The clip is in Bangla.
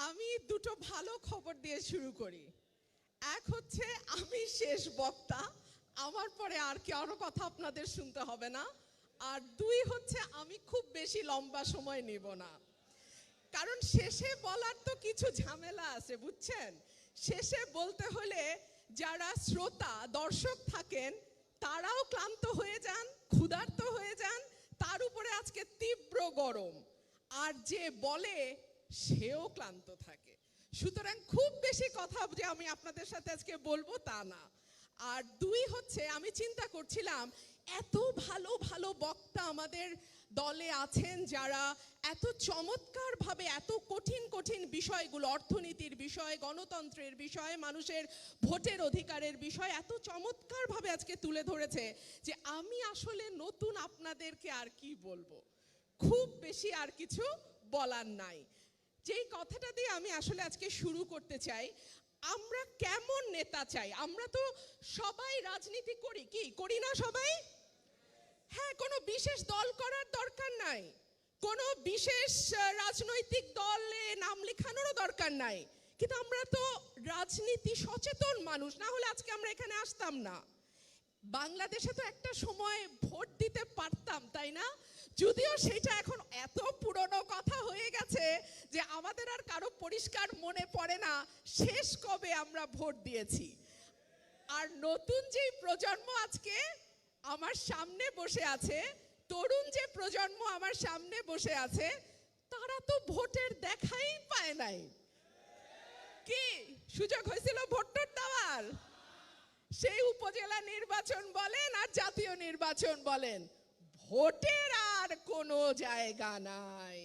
আমি দুটো ভালো খবর দিয়ে শুরু করি। এক হচ্ছে আমি শেষ বক্তা, আমার পরে আর কারো কথা আপনাদের শুনতে হবে না। আর দুই হচ্ছে আমি খুব বেশি লম্বা সময় নেব না, কারণ শেষে বলার তো কিছু ঝামেলা আছে, বুঝছেন। শেষে বলতে হলে যারা শ্রোতা দর্শক থাকেন তারাও ক্লান্ত হয়ে যান, ক্ষুধার্ত হয়ে যান, তার উপরে আজকে তীব্র গরম, আর যে বলে সেও ক্লান্ত থাকে। সুতরাং খুব বেশি কথা যে আমি আপনাদের সাথে আজকে বলবো তা না। আর দুই হচ্ছে আমি চিন্তা করছিলাম এত ভালো ভালো বক্তা আমাদের দলে আছেন যারা এত চমৎকারভাবে এত কঠিন কঠিন বিষয়গুলো, অর্থনীতির বিষয়, গণতন্ত্রের বিষয়, মানুষের ভোটের অধিকারের বিষয় এত চমৎকারভাবে আজকে তুলে ধরেছে যে আমি আসলে নতুন আপনাদেরকে আর কি বলবো, খুব বেশি আর কিছু বলার নাই। যেই কথাটা দিয়ে আমি আসলে আজকে শুরু করতে চাই, আমরা কেমন নেতা চাই? আমরা তো সবাই রাজনীতি করি, কি করি না সবাই? হ্যাঁ, কোনো বিশেষ দল করার দরকার নাই, কোনো বিশেষ রাজনৈতিক দলে নাম লেখানোরও দরকার নাই, কিন্তু আমরা তো রাজনীতি সচেতন মানুষ, না হলে আজকে আমরা এখানে আসতাম না। বাংলাদেশে তো একটা সময় ভোট দিতে পারতাম, তাই না? যদিও সেটা এখন এত পুরনো কথা হয়ে গেছে যে আমাদের আর কারো পরিষ্কার মনে পড়ে না শেষ কবে আমরা ভোট দিয়েছি। আর নতুন যে প্রজন্ম আজকে আমার সামনে বসে আছে, তরুণ যে প্রজন্ম আমার সামনে বসে আছে, তারা তো ভোটের দেখাই পায় নাই। কি সুযোগ হয়েছিল ভোট দেওয়ার? সেই উপজেলা নির্বাচন বলেন আর জাতীয় নির্বাচন বলেন, ভোটের আর কোনো জায়গা নাই।